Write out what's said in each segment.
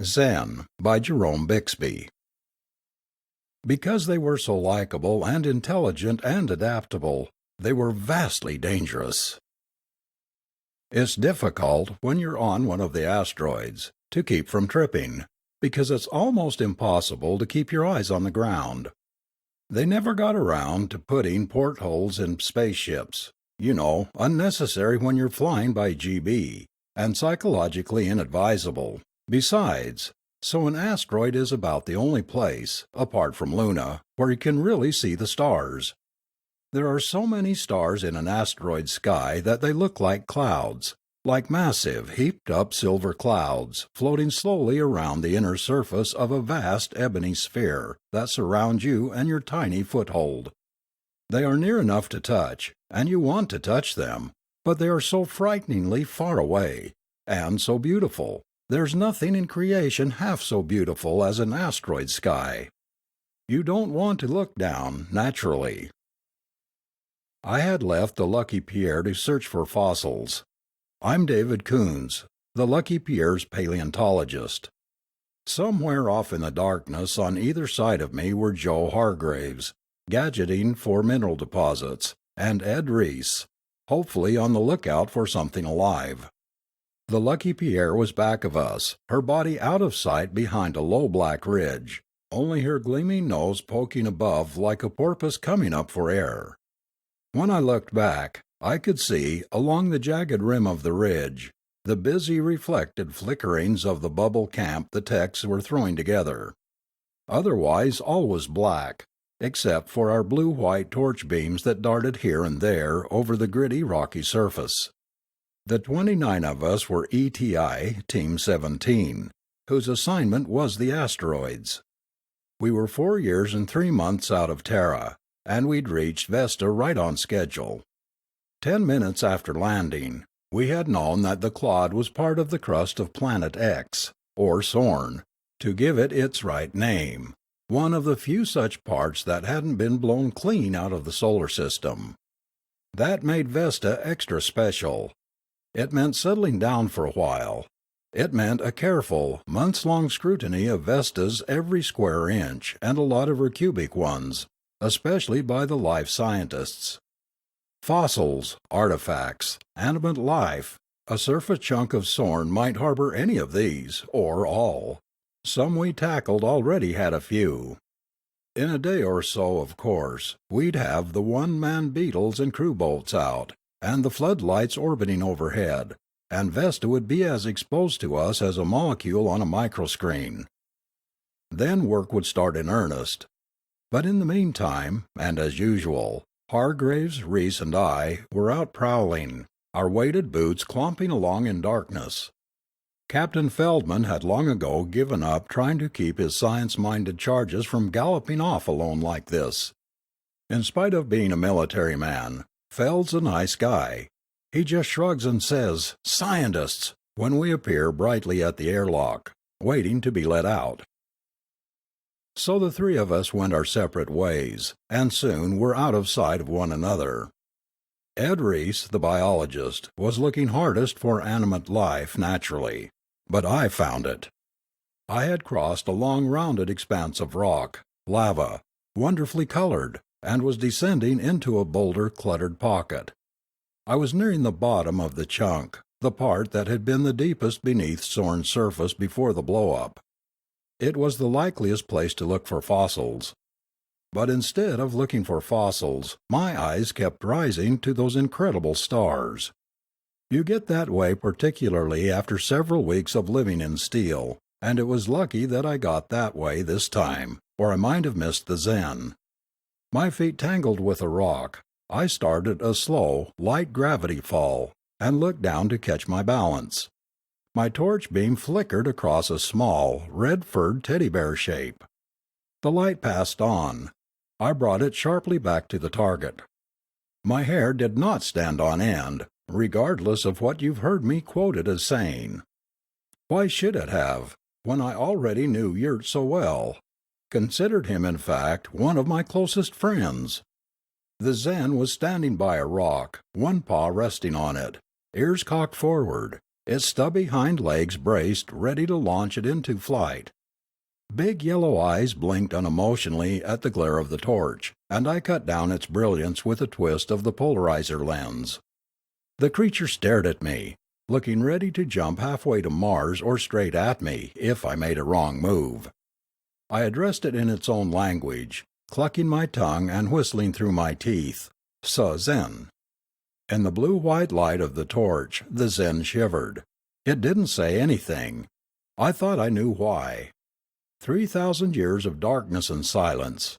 Zen by Jerome Bixby. Because they were so likable and intelligent and adaptable, they were vastly dangerous. It's difficult, when you're on one of the asteroids, to keep from tripping, because it's almost impossible to keep your eyes on the ground. They never got around to putting portholes in spaceships, unnecessary when you're flying by GB, and psychologically inadvisable. Besides, so an asteroid is about the only place, apart from Luna, where you can really see the stars. There are so many stars in an asteroid sky that they look like clouds, like massive, heaped-up silver clouds floating slowly around the inner surface of a vast ebony sphere that surrounds you and your tiny foothold. They are near enough to touch, and you want to touch them, but they are so frighteningly far away, and so beautiful. There's nothing in creation half so beautiful as an asteroid sky. You don't want to look down, naturally. I had left the Lucky Pierre to search for fossils. I'm David Coons, the Lucky Pierre's paleontologist. Somewhere off in the darkness on either side of me were Joe Hargraves, gadgeting for mineral deposits, and Ed Reese, hopefully on the lookout for something alive. The Lucky Pierre was back of us, her body out of sight behind a low black ridge, only her gleaming nose poking above like a porpoise coming up for air. When I looked back, I could see, along the jagged rim of the ridge, the busy reflected flickerings of the bubble camp the techs were throwing together. Otherwise all was black, except for our blue-white torch beams that darted here and there over the gritty rocky surface. The 29 of us were ETI Team 17, whose assignment was the asteroids. We were 4 years and 3 months out of Terra, and we'd reached Vesta right on schedule. 10 minutes after landing, we had known that the clod was part of the crust of Planet X, or Sorn, to give it its right name, one of the few such parts that hadn't been blown clean out of the solar system. That made Vesta extra special. It meant settling down for a while. It meant a careful, months-long scrutiny of Vesta's every square inch and a lot of her cubic ones, especially by the life scientists. Fossils, artifacts, animate life, a surface chunk of Sorn might harbor any of these, or all. Some we tackled already had a few. In a day or so, of course, we'd have the one-man beetles and crew boats out, and the floodlights orbiting overhead, and Vesta would be as exposed to us as a molecule on a microscreen. Then work would start in earnest. But in the meantime, and as usual, Hargraves, Reese, and I were out prowling, our weighted boots clomping along in darkness. Captain Feldman had long ago given up trying to keep his science-minded charges from galloping off alone like this. In spite of being a military man, Feld's a nice guy. He just shrugs and says, "Scientists," when we appear brightly at the airlock, waiting to be let out. So the three of us went our separate ways, and soon were out of sight of one another. Ed Reese, the biologist, was looking hardest for animate life, naturally, but I found it. I had crossed a long rounded expanse of rock, lava, wonderfully colored, and was descending into a boulder-cluttered pocket. I was nearing the bottom of the chunk, the part that had been the deepest beneath Sorn's surface before the blow-up. It was the likeliest place to look for fossils. But instead of looking for fossils, my eyes kept rising to those incredible stars. You get that way particularly after several weeks of living in steel, and it was lucky that I got that way this time, or I might have missed the Zen. My feet tangled with a rock. I started a slow, light gravity fall, and looked down to catch my balance. My torch beam flickered across a small, red-furred teddy bear shape. The light passed on. I brought it sharply back to the target. My hair did not stand on end, regardless of what you've heard me quoted as saying. Why should it have, when I already knew Yurt so well? Considered him, in fact, one of my closest friends. The Zen was standing by a rock, one paw resting on it, ears cocked forward, its stubby hind legs braced ready to launch it into flight. Big yellow eyes blinked unemotionally at the glare of the torch, and I cut down its brilliance with a twist of the polarizer lens. The creature stared at me, looking ready to jump halfway to Mars or straight at me if I made a wrong move. I addressed it in its own language, clucking my tongue and whistling through my teeth. Zen. In the blue-white light of the torch, the Zen shivered. It didn't say anything. I thought I knew why. 3,000 years of darkness and silence.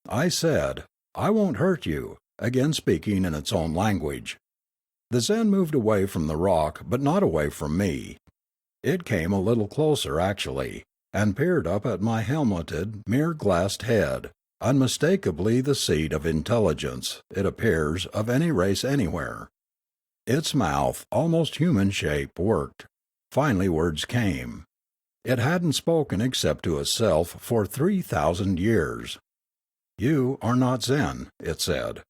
I said, "I won't hurt you," again speaking in its own language. The Zen moved away from the rock, but not away from me. It came a little closer, actually, and peered up at my helmeted, mirror-glassed head, unmistakably the seat of intelligence, it appears, of any race anywhere. Its mouth, almost human shape, worked. Finally words came. It hadn't spoken except to itself for 3,000 years. "You are not Zen," it said.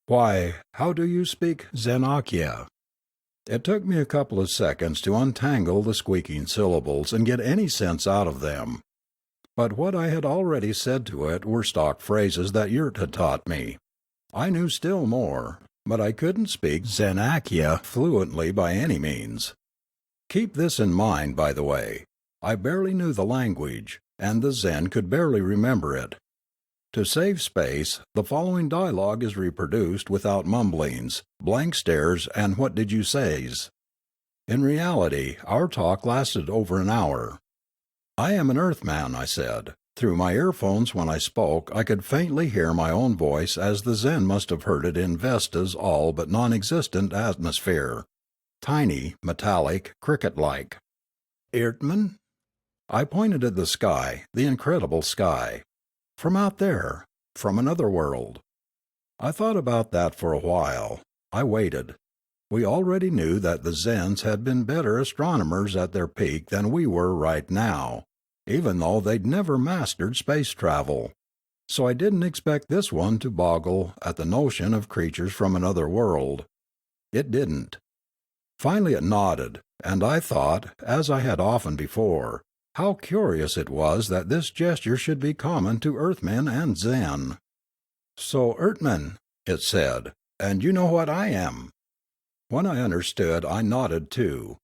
"Why, how do you speak Zenakia?" It took me a couple of seconds to untangle the squeaking syllables and get any sense out of them. But what I had already said to it were stock phrases that Yurt had taught me. I knew still more, but I couldn't speak Zenakia fluently by any means. Keep this in mind, by the way. I barely knew the language, and the Zen could barely remember it. To save space, the following dialogue is reproduced without mumblings, blank stares, and what did you says. In reality, our talk lasted over an hour. "I am an Earthman," I said. Through my earphones when I spoke I could faintly hear my own voice as the Zen must have heard it in Vesta's all but non-existent atmosphere. Tiny, metallic, cricket-like. "Earthman?" I pointed at the sky, the incredible sky. "From out there. From another world." I thought about that for a while. I waited. We already knew that the Zens had been better astronomers at their peak than we were right now, even though they'd never mastered space travel. So I didn't expect this one to boggle at the notion of creatures from another world. It didn't. Finally it nodded, and I thought, as I had often before, how curious it was that this gesture should be common to Earthmen and Zen. "So, Earthmen," it said, "and you know what I am?" When I understood, I nodded too.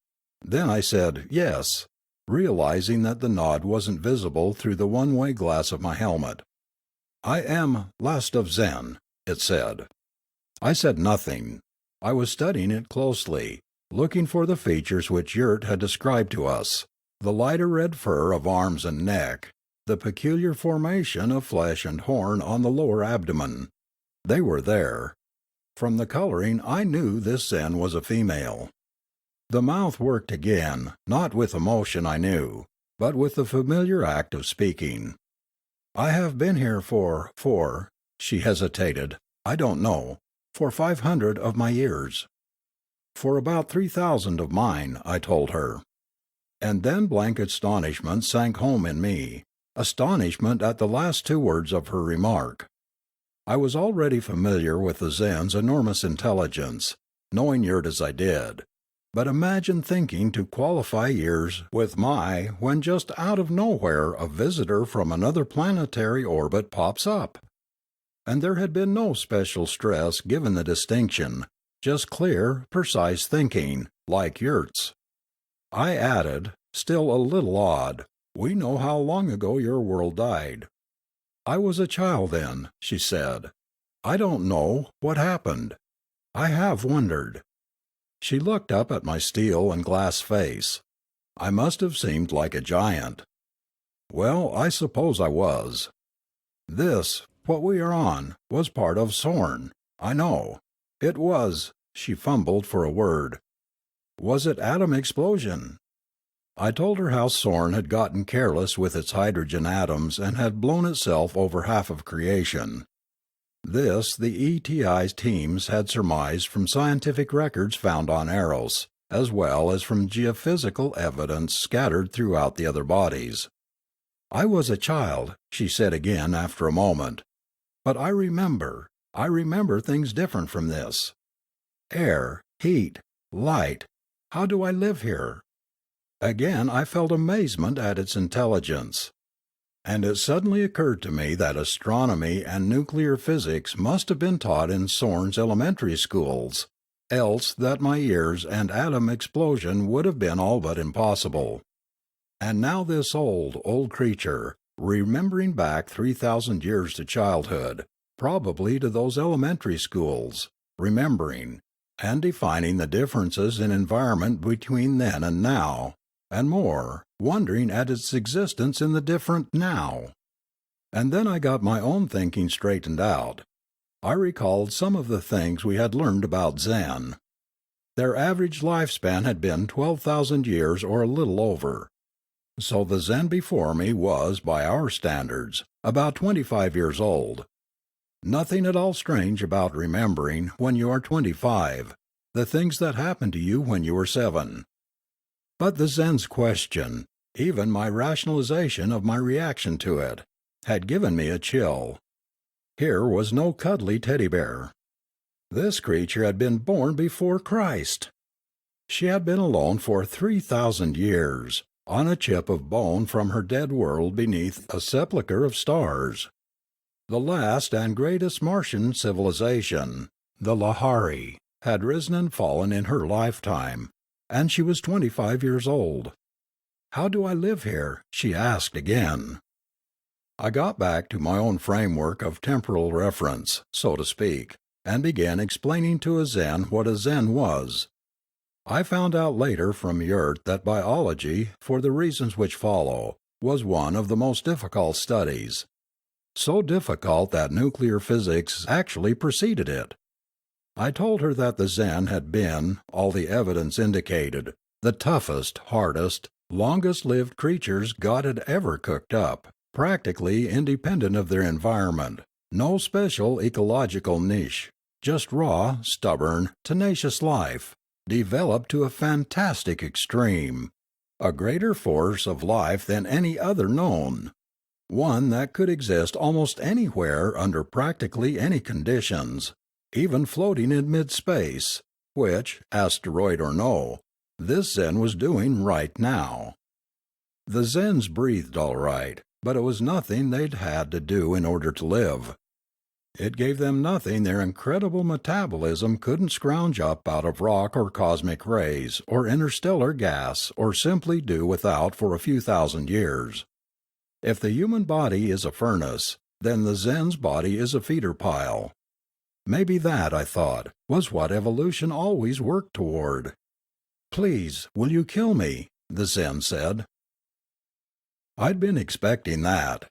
Then I said, "Yes," realizing that the nod wasn't visible through the one-way glass of my helmet. "I am last of Zen," it said. I said nothing. I was studying it closely, looking for the features which Yurt had described to us. The lighter red fur of arms and neck, the peculiar formation of flesh and horn on the lower abdomen. They were there. From the coloring I knew this Zen was a female. The mouth worked again, not with emotion I knew, but with the familiar act of speaking. "I have been here for, she hesitated, "I don't know, for 500 of my years." "For about 3,000 of mine," I told her. And then blank astonishment sank home in me, astonishment at the last two words of her remark. I was already familiar with the Zen's enormous intelligence, knowing Yurt as I did, but imagine thinking to qualify years with my when just out of nowhere a visitor from another planetary orbit pops up. And there had been no special stress given the distinction, just clear, precise thinking, like Yurt's. I added, still a little awed, "We know how long ago your world died." "I was a child then," she said. "I don't know what happened. I have wondered." She looked up at my steel and glass face. I must have seemed like a giant. Well, I suppose I was. "This, what we are on, was part of Sorn. I know. It was," she fumbled for a word. "Was it atom explosion?" I told her how Sorn had gotten careless with its hydrogen atoms and had blown itself over half of creation. This the ETI's teams had surmised from scientific records found on Eros, as well as from geophysical evidence scattered throughout the other bodies. "I was a child," she said again after a moment. "But I remember things different from this. Air, heat, light, How do I live here? Again I felt amazement at its intelligence. And it suddenly occurred to me that astronomy and nuclear physics must have been taught in Sorn's elementary schools, else that my years and atom explosion would have been all but impossible. And now this old creature, remembering back 3,000 years to childhood, probably to those elementary schools, remembering, and defining the differences in environment between then and now, and more, wondering at its existence in the different now. And then I got my own thinking straightened out. I recalled some of the things we had learned about Zen. Their average lifespan had been 12,000 years or a little over. So the Zen before me was, by our standards, about 25 years old. Nothing at all strange about remembering, when you are 25, the things that happened to you when you were 7. But the Zen's question, even my rationalization of my reaction to it, had given me a chill. Here was no cuddly teddy bear. This creature had been born before Christ. She had been alone for 3,000 years, on a chip of bone from her dead world beneath a sepulchre of stars. The last and greatest Martian civilization, the Lahari, had risen and fallen in her lifetime, and she was 25 years old. How do I live here? She asked again. I got back to my own framework of temporal reference, so to speak, and began explaining to a Zen what a Zen was. I found out later from Yurt that biology, for the reasons which follow, was one of the most difficult studies. So difficult that nuclear physics actually preceded it. I told her that the Zen had been, all the evidence indicated, the toughest, hardest, longest-lived creatures God had ever cooked up, practically independent of their environment, no special ecological niche, just raw, stubborn, tenacious life, developed to a fantastic extreme, a greater force of life than any other known, one that could exist almost anywhere under practically any conditions, even floating in mid-space, which, asteroid or no, this Zen was doing right now. The Zens breathed all right, but it was nothing they'd had to do in order to live. It gave them nothing their incredible metabolism couldn't scrounge up out of rock or cosmic rays or interstellar gas or simply do without for a few thousand years. If the human body is a furnace, then the Zen's body is a feeder pile. Maybe that, I thought, was what evolution always worked toward. "Please, will you kill me?" the Zen said. I'd been expecting that.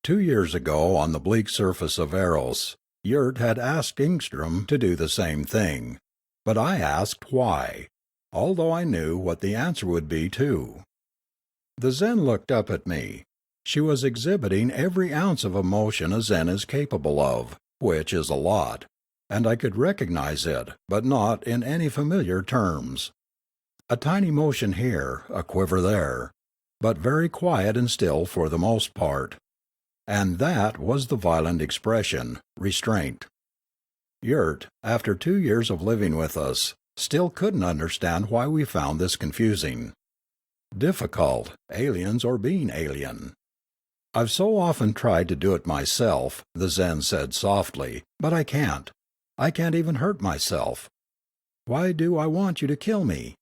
2 years ago, on the bleak surface of Eros, Yurt had asked Ingstrom to do the same thing. But I asked why, although I knew what the answer would be too. The Zen looked up at me. She was exhibiting every ounce of emotion a Zen is capable of, which is a lot, and I could recognize it, but not in any familiar terms. A tiny motion here, a quiver there, but very quiet and still for the most part. And that was the violent expression, restraint. Yurt, after 2 years of living with us, still couldn't understand why we found this confusing. Difficult, aliens or being alien. "I've so often tried to do it myself," the Zen said softly, "but I can't. I can't even hurt myself. Why do I want you to kill me?"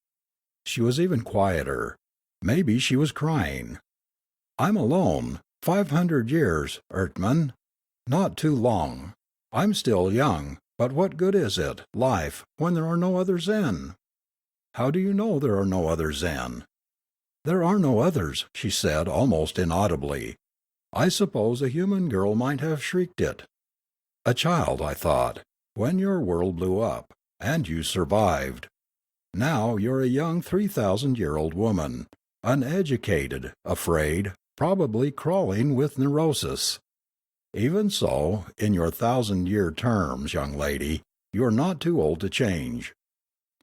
She was even quieter. Maybe she was crying. "I'm alone. 500 years, Ertmann. Not too long. I'm still young, but what good is it, life, when there are no other Zen?" "How do you know there are no other Zen?" "There are no others," she said almost inaudibly. I suppose a human girl might have shrieked it. A child, I thought, when your world blew up, and you survived. Now you're a young 3,000-year-old woman, uneducated, afraid, probably crawling with neurosis. Even so, in your 1,000-year terms, young lady, you're not too old to change.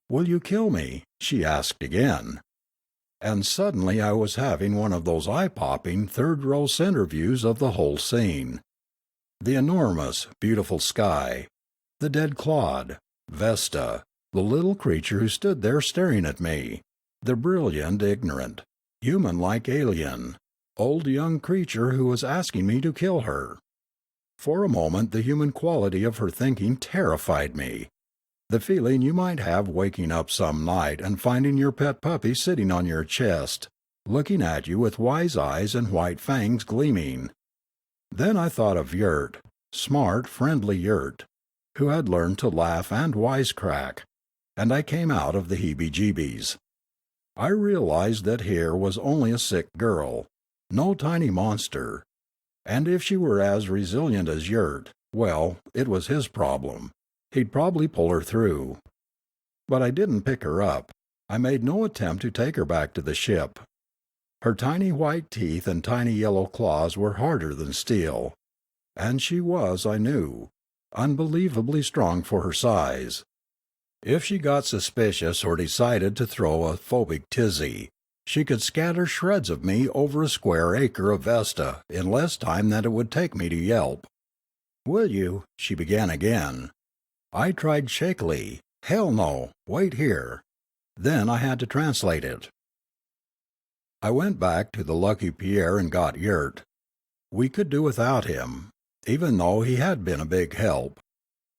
"Will you kill me?" she asked again. And suddenly I was having one of those eye-popping third-row center views of the whole scene. The enormous, beautiful sky, the dead clod, Vesta, the little creature who stood there staring at me, the brilliant, ignorant, human-like alien, old young creature who was asking me to kill her. For a moment the human quality of her thinking terrified me. The feeling you might have waking up some night and finding your pet puppy sitting on your chest, looking at you with wise eyes and white fangs gleaming. Then I thought of Yurt, smart, friendly Yurt, who had learned to laugh and wisecrack, and I came out of the heebie-jeebies. I realized that here was only a sick girl, no tiny monster, and if she were as resilient as Yurt, well, it was his problem. He'd probably pull her through. But I didn't pick her up. I made no attempt to take her back to the ship. Her tiny white teeth and tiny yellow claws were harder than steel, and she was, I knew, unbelievably strong for her size. If she got suspicious or decided to throw a phobic tizzy, she could scatter shreds of me over a square acre of Vesta in less time than it would take me to yelp. "Will you?" she began again. I tried shakily. "Hell no, wait here." Then I had to translate it. I went back to the Lucky Pierre and got Yurt. We could do without him, even though he had been a big help.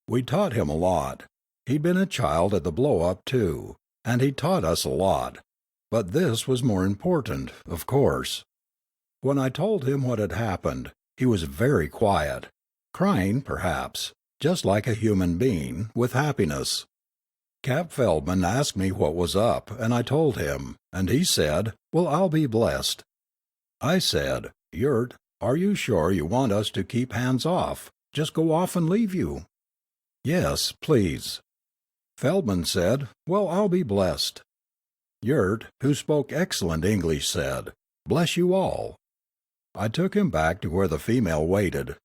We taught him a lot. He'd been a child at the blow-up, too, and he taught us a lot. But this was more important, of course. When I told him what had happened, he was very quiet, crying, perhaps, just like a human being, with happiness. Cap Feldman asked me what was up, and I told him, and he said, "Well, I'll be blessed." I said, "Yurt, are you sure you want us to keep hands off? Just go off and leave you?" "Yes, please." Feldman said, "Well, I'll be blessed." Yurt, who spoke excellent English, said, "Bless you all." I took him back to where the female waited.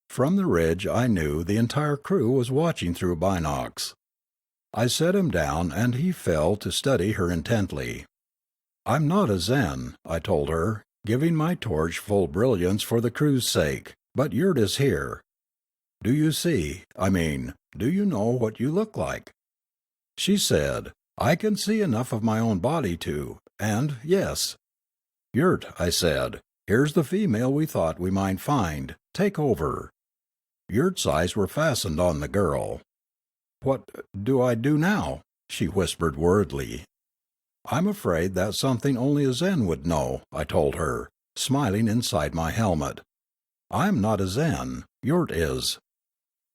From the ridge I knew the entire crew was watching through binocs. I set him down and he fell to study her intently. "I'm not a Zen," I told her, giving my torch full brilliance for the crew's sake, "but Yurt is here. Do you do you know what you look like?" She said, "I can see enough of my own body and yes." "Yurt," I said, "here's the female we thought we might find. Take over." Yurt's eyes were fastened on the girl. "What do I do now?" she whispered worriedly. "I'm afraid that's something only a Zen would know," I told her, smiling inside my helmet. "I'm not a Zen. Yurt is."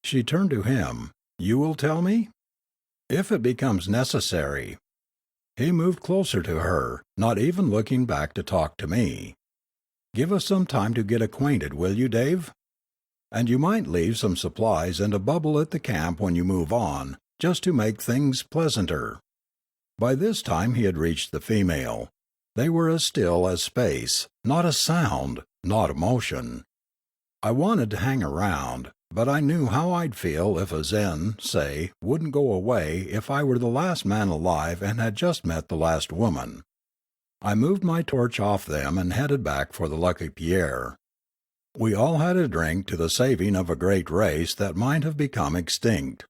She turned to him. "You will tell me?" "If it becomes necessary." He moved closer to her, not even looking back to talk to me. "Give us some time to get acquainted, will you, Dave? And you might leave some supplies and a bubble at the camp when you move on, just to make things pleasanter." By this time he had reached the female. They were as still as space, not a sound, not a motion. I wanted to hang around, but I knew how I'd feel if a Zen, say, wouldn't go away if I were the last man alive and had just met the last woman. I moved my torch off them and headed back for the Lucky Pierre. We all had a drink to the saving of a great race that might have become extinct.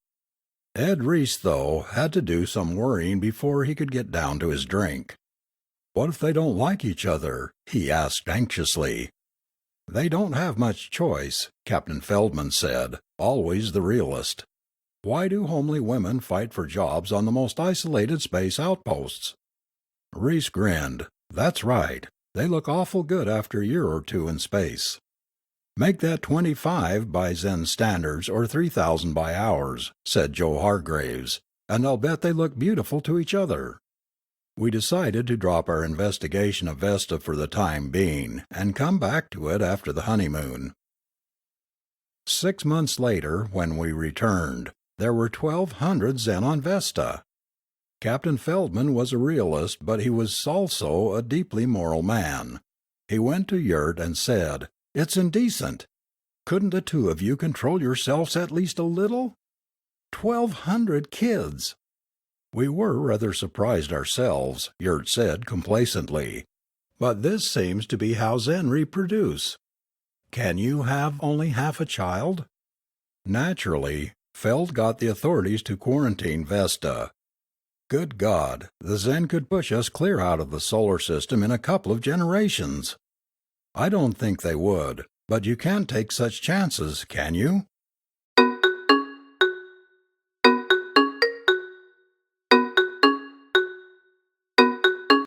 Ed Reese, though, had to do some worrying before he could get down to his drink. "What if they don't like each other?" he asked anxiously. "They don't have much choice," Captain Feldman said, always the realist. "Why do homely women fight for jobs on the most isolated space outposts?" Reese grinned. "That's right. They look awful good after a year or two in space." "Make that 25 by Zen standards or 3,000 by ours," said Joe Hargraves, "and I'll bet they look beautiful to each other." We decided to drop our investigation of Vesta for the time being and come back to it after the honeymoon. 6 months later, when we returned, there were 1,200 Zen on Vesta. Captain Feldman was a realist, but he was also a deeply moral man. He went to Yurt and said, "It's indecent. Couldn't the two of you control yourselves at least a little? 1,200 kids!" "We were rather surprised ourselves," Yurt said complacently. "But this seems to be how Zen reproduce. Can you have only half a child?" Naturally, Feld got the authorities to quarantine Vesta, Good God, the Zen could push us clear out of the solar system in a couple of generations. I don't think they would, but you can't take such chances, can you?